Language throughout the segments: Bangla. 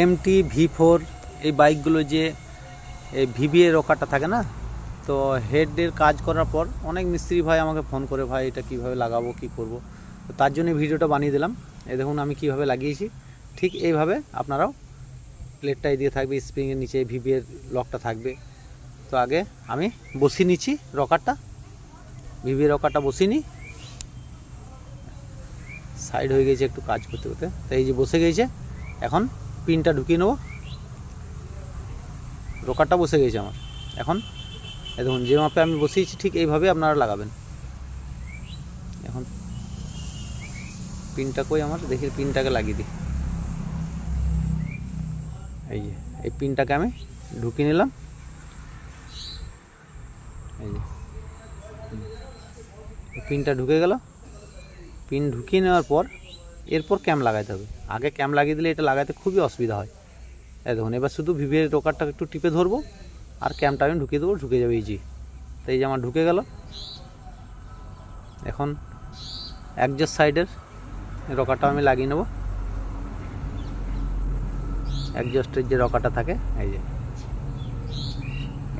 MT-V4 এই বাইকগুলো যে ভিভিএ রকারটা থাকে না, তো হেডের কাজ করার পর অনেক মিস্ত্রি ভাই আমাকে ফোন করে, ভাই এটা কীভাবে লাগাবো, কী করব। তো তার জন্য ভিডিওটা বানিয়ে দিলাম। এই দেখুন আমি কীভাবে লাগিয়েছি, ঠিক এইভাবে আপনারাও প্লেটটা এদিকে থাকবে, স্প্রিংয়ের নিচে ভিভিএর লকটা থাকবে। তো আগে আমি বসিয়ে নিচ্ছি রকারটা, ভিভিএ রকারটা বসিয়ে নিই। সাইড হয়ে গেছে একটু কাজ করতে করতে, তো এই যে বসে গেছে। এখন পিনটা ঢুকিয়ে নেব। রকারটা বসে গেছে আমার। এখন দেখুন যে মাপে আমি বসিয়েছি ঠিক এইভাবে আপনারা লাগাবেন। এখন পিনটা কই আমার, দেখি পিনটাকে লাগিয়ে দিই। এই যে এই পিনটাকে আমি ঢুকিয়ে নিলাম। এই যে পিনটা ঢুকে গেল। পিন ঢুকিয়ে নেওয়ার পর এরপর ক্যাম লাগাইতে হবে। আগে ক্যাম লাগিয়ে দিলে এটা লাগাতে খুবই অসুবিধা হয়। এই দেখুন এবার শুধু ভিভিএর রকারটা একটু টিপে ধরবো আর ক্যামটা আমি ঢুকিয়ে দেবো, ঢুকে যাবে ইজি। তো এই যে আমার ঢুকে গেল। এখন একজাস্ট সাইডের রকারটা আমি লাগিয়ে নেব। একজাস্টের যে রকারটা থাকে, এই যে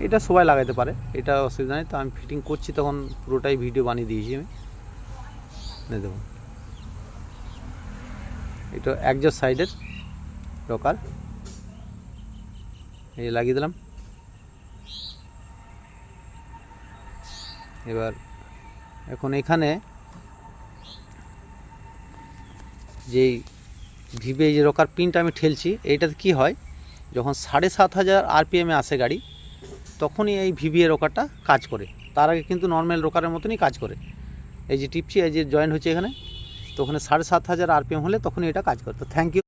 এটা সবাই লাগাইতে পারে, এটা অসুবিধা নেই। তো আমি ফিটিং করছি তখন পুরোটাই ভিডিও বানিয়ে দিয়েছি আমি। দেখুন এটা একজাস্ট সাইডের রকার এই লাগিয়ে দিলাম। এবার এখন এখানে যেই ভিভিএ যে রকার পিনটা আমি ঠেলছি, এইটাতে কি হয়, যখন 7,500 RPM আসে গাড়ি, তখনই এই ভিভিএ রকারটা কাজ করে। তার আগে কিন্তু নর্মাল রকারের মতনই কাজ করে। এই যে টিপছি, এই যে জয়েন্ট হচ্ছে এখানে, তো ওখানে 7,500 RPM হলে তখনই এটা কাজ করে। তো থ্যাংক ইউ।